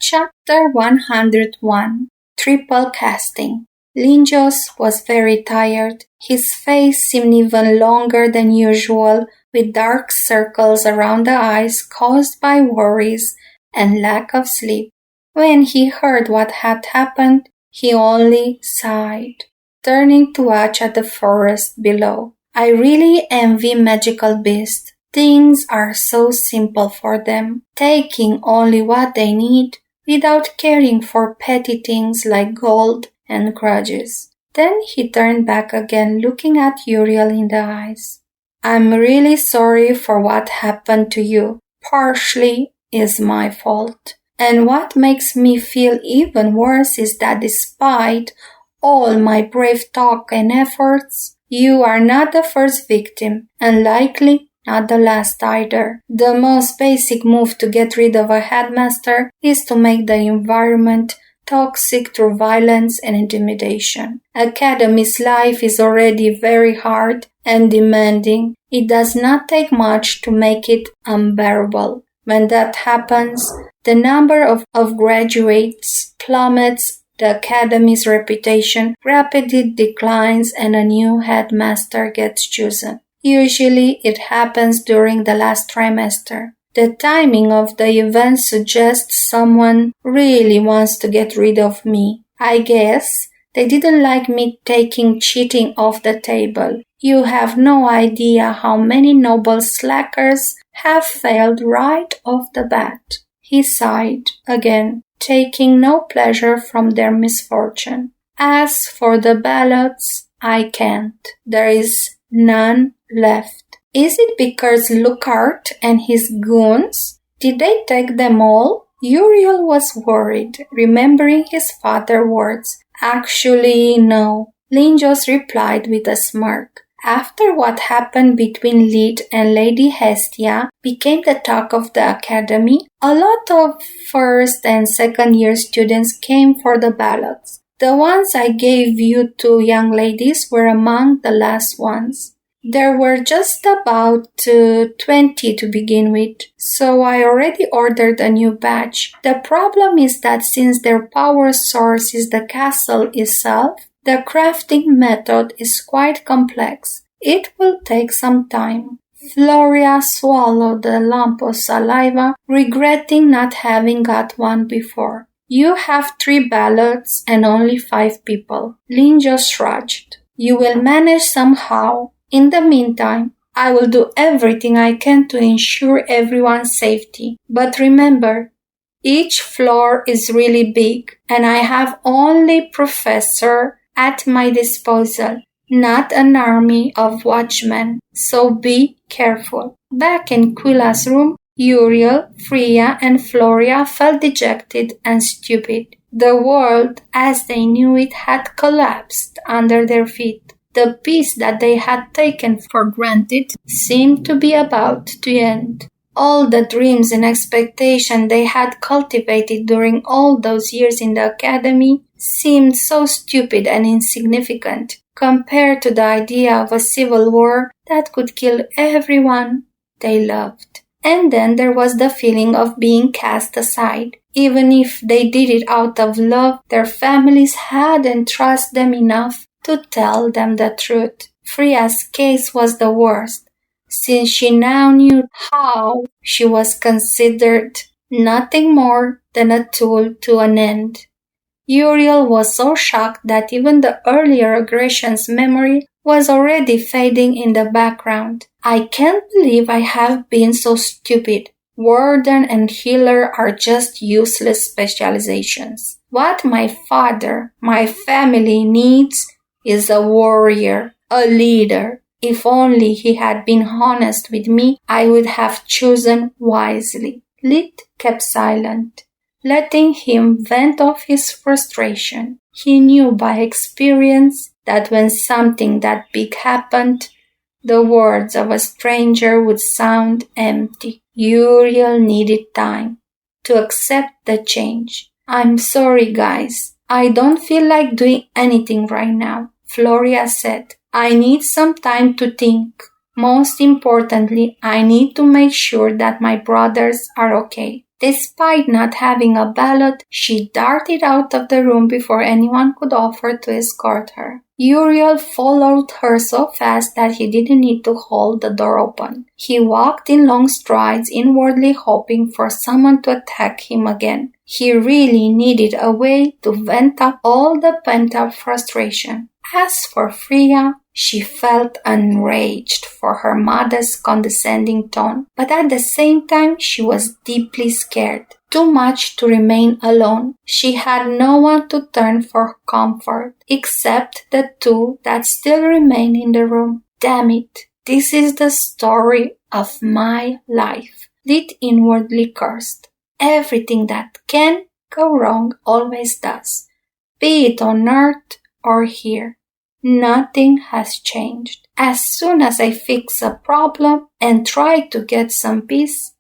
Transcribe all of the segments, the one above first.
Chapter 101 Triple Casting. Linjos was very tired. His face seemed even longer than usual, with dark circles around the eyes caused by worries and lack of sleep. When he heard what had happened, he only sighed, turning to watch at the forest below. I really envy magical beasts. Things are so simple for them, taking only what they need without caring for petty things like gold and grudges. Then he turned back again, looking at Uriel in the eyes. I'm really sorry for what happened to you. Partially is my fault. And what makes me feel even worse is that despite all my brave talk and efforts, you are not the first victim, and likely not the last either. The most basic move to get rid of a headmaster is to make the environment toxic through violence and intimidation. Academy's life is already very hard and demanding. It does not take much to make it unbearable. When that happens, the number of graduates plummets, the academy's reputation rapidly declines, and a new headmaster gets chosen. Usually it happens during the last trimester. The timing of the event suggests someone really wants to get rid of me. I guess they didn't like me taking cheating off the table. You have no idea how many noble slackers have failed right off the bat. He sighed again, taking no pleasure from their misfortune. As for the ballots, I can't. There is none left. Is it because Lockhart and his goons? Did they take them all? Uriel was worried, remembering his father's words. Actually, no. Linjos replied with a smirk. After what happened between Lid and Lady Hestia became the talk of the academy, a lot of first and second year students came for the ballots. The ones I gave you two young ladies were among the last ones. There were just about 20 to begin with, so I already ordered a new batch. The problem is that since their power source is the castle itself, the crafting method is quite complex. It will take some time. Floria swallowed a lump of saliva, regretting not having got one before. You have 3 ballots and only 5 people. Linjos shrugged. You will manage somehow. In the meantime, I will do everything I can to ensure everyone's safety. But remember, each floor is really big, and I have only Professor at my disposal, not an army of watchmen, so be careful. Back in Quilla's room, Uriel, Freya, and Floria felt dejected and stupid. The world, as they knew it, had collapsed under their feet. The peace that they had taken for granted seemed to be about to end. All the dreams and expectations they had cultivated during all those years in the academy seemed so stupid and insignificant compared to the idea of a civil war that could kill everyone they loved. And then there was the feeling of being cast aside. Even if they did it out of love, their families hadn't trusted them enough to tell them the truth. Freya's case was the worst, since she now knew how she was considered nothing more than a tool to an end. Uriel was so shocked that even the earlier aggression's memory was already fading in the background. I can't believe I have been so stupid. Warden and healer are just useless specializations. What my father, my family needs is a warrior, a leader. If only he had been honest with me, I would have chosen wisely. Lid kept silent, letting him vent off his frustration. He knew by experience that when something that big happened, the words of a stranger would sound empty. Uriel needed time to accept the change. I'm sorry, guys. I don't feel like doing anything right now, Floria said. I need some time to think. Most importantly, I need to make sure that my brothers are okay. Despite not having a ballot, she darted out of the room before anyone could offer to escort her. Uriel followed her so fast that he didn't need to hold the door open. He walked in long strides, inwardly hoping for someone to attack him again. He really needed a way to vent up all the pent-up frustration. As for Freya, she felt enraged for her mother's condescending tone, but at the same time she was deeply scared. Too much to remain alone. She had no one to turn for comfort, except the two that still remained in the room. Damn it, this is the story of my life, Lid inwardly cursed. Everything that can go wrong always does, be it on earth or here. Nothing has changed. As soon as I fix a problem and try to get some peace,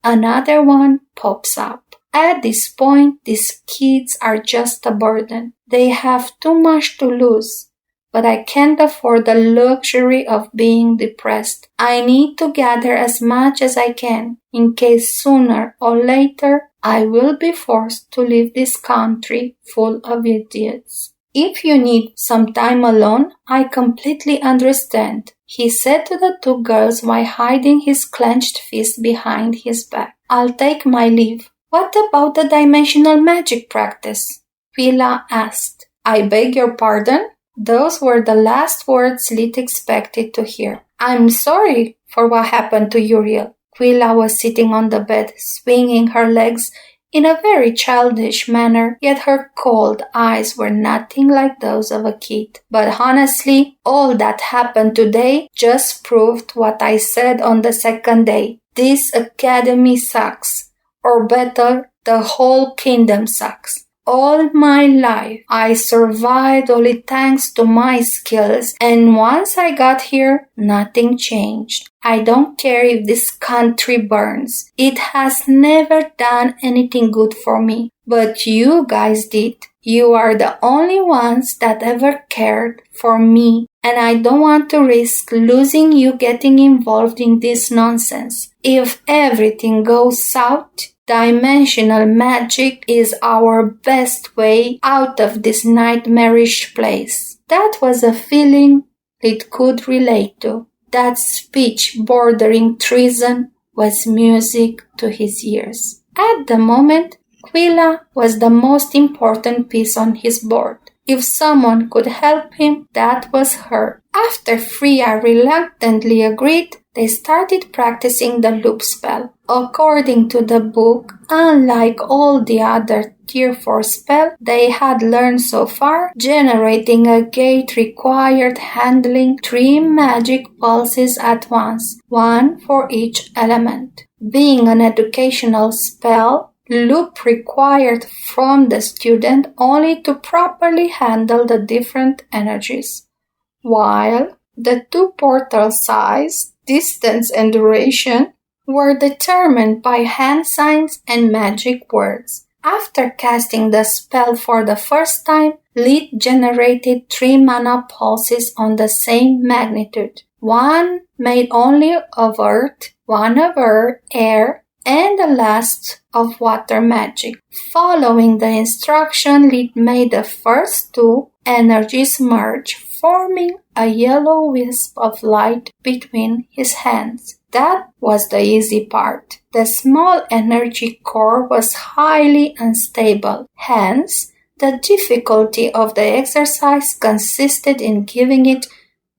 another one pops up. At this point, these kids are just a burden. They have too much to lose, but I can't afford the luxury of being depressed. I need to gather as much as I can, in case sooner or later I will be forced to leave this country full of idiots. If you need some time alone, I completely understand, he said to the two girls while hiding his clenched fist behind his back. I'll take my leave. What about the dimensional magic practice? Quilla asked. I beg your pardon? Those were the last words Lid expected to hear. I'm sorry for what happened to Uriel. Quilla was sitting on the bed, swinging her legs in a very childish manner, yet her cold eyes were nothing like those of a kid. But honestly, all that happened today just proved what I said on the second day. This academy sucks. Or better, the whole kingdom sucks. All my life, I survived only thanks to my skills, and once I got here, nothing changed. I don't care if this country burns. It has never done anything good for me. But you guys did. You are the only ones that ever cared for me, and I don't want to risk losing you getting involved in this nonsense. If everything goes south, dimensional magic is our best way out of this nightmarish place. That was a feeling it could relate to. That speech bordering treason was music to his ears. At the moment, Quilla was the most important piece on his board. If someone could help him, that was her. After Freya reluctantly agreed, they started practicing the loop spell. According to the book, unlike all the other Tier 4 spells they had learned so far, generating a gate required handling 3 magic pulses at once, one for each element. Being an educational spell, loop required from the student only to properly handle the different energies, while the 2 portal size, distance and duration were determined by hand signs and magic words. After casting the spell for the first time, Lid generated 3 mana pulses on the same magnitude, one made only of earth, one of air, and the last of water magic. Following the instruction, Lid made the first 2 energies merge, forming a yellow wisp of light between his hands. That was the easy part. The small energy core was highly unstable. Hence, the difficulty of the exercise consisted in giving it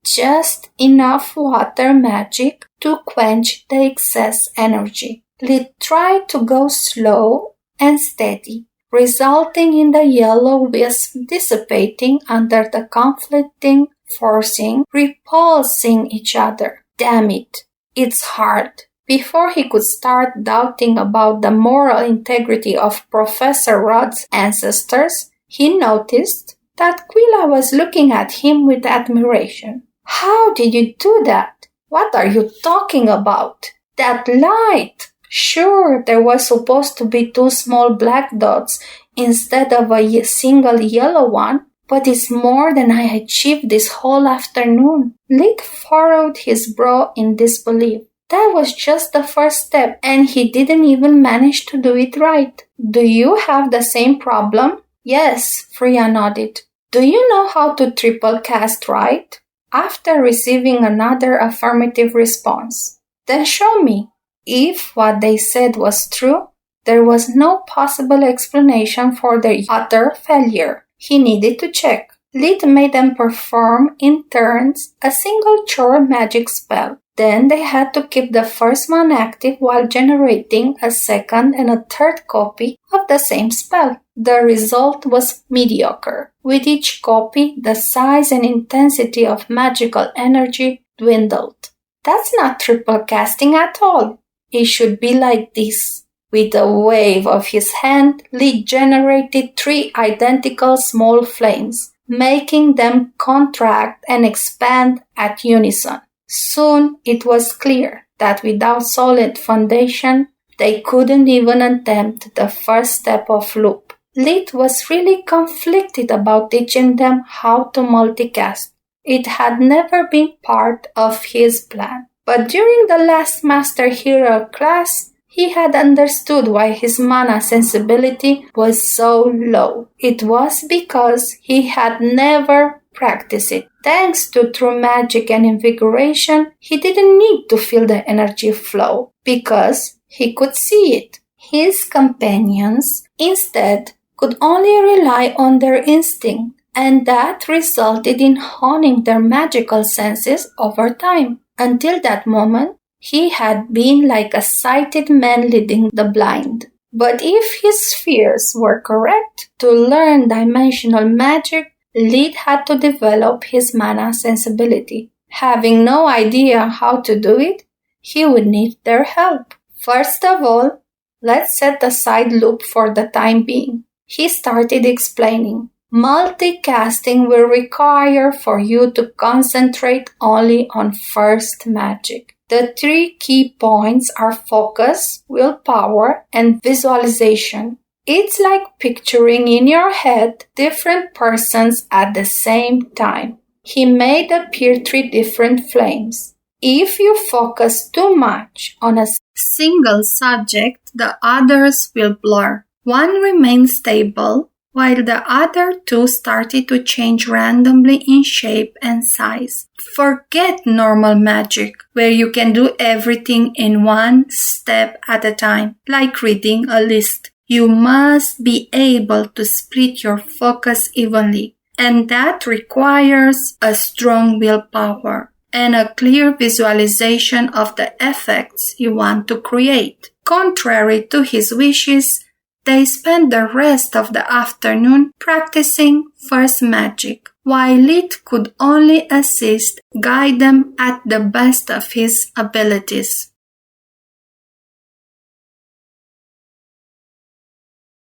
just enough water magic to quench the excess energy. Lid tried to go slow and steady, resulting in the yellow wisp dissipating under the conflicting forcing, repulsing each other. Damn it, it's hard. Before he could start doubting about the moral integrity of Professor Rod's ancestors, he noticed that Quilla was looking at him with admiration. How did you do that? What are you talking about? That light! Sure, there was supposed to be 2 small black dots instead of a single yellow one, but it's more than I achieved this whole afternoon. Lid furrowed his brow in disbelief. That was just the first step, and he didn't even manage to do it right. Do you have the same problem? Yes, Freya nodded. Do you know how to triple cast right? After receiving another affirmative response. Then show me. If what they said was true, there was no possible explanation for their utter failure. He needed to check. Lid made them perform in turns a single chore magic spell. Then they had to keep the first one active while generating a second and a third copy of the same spell. The result was mediocre. With each copy, the size and intensity of magical energy dwindled. That's not triple casting at all. It should be like this. With a wave of his hand, Lee generated 3 identical small flames, making them contract and expand at unison. Soon it was clear that without solid foundation, they couldn't even attempt the first step of loop. Lee was really conflicted about teaching them how to multicast. It had never been part of his plan. But during the last Master Hero class, he had understood why his mana sensibility was so low. It was because he had never practiced it. Thanks to true magic and invigoration, he didn't need to feel the energy flow because he could see it. His companions, instead, could only rely on their instinct, and that resulted in honing their magical senses over time. Until that moment, he had been like a sighted man leading the blind. But if his fears were correct, to learn dimensional magic, Lid had to develop his mana sensibility. Having no idea how to do it, he would need their help. First of all, let's set aside loop for the time being. He started explaining. Multicasting will require for you to concentrate only on first magic. The 3 key points are focus, willpower, and visualization. It's like picturing in your head different persons at the same time. He made appear 3 different flames. If you focus too much on a single subject, the others will blur. One remains stable, while the other 2 started to change randomly in shape and size. Forget normal magic, where you can do everything in one step at a time, like reading a list. You must be able to split your focus evenly, and that requires a strong willpower and a clear visualization of the effects you want to create. Contrary to his wishes, they spent the rest of the afternoon practicing first magic, while Lid could only assist, guide them at the best of his abilities.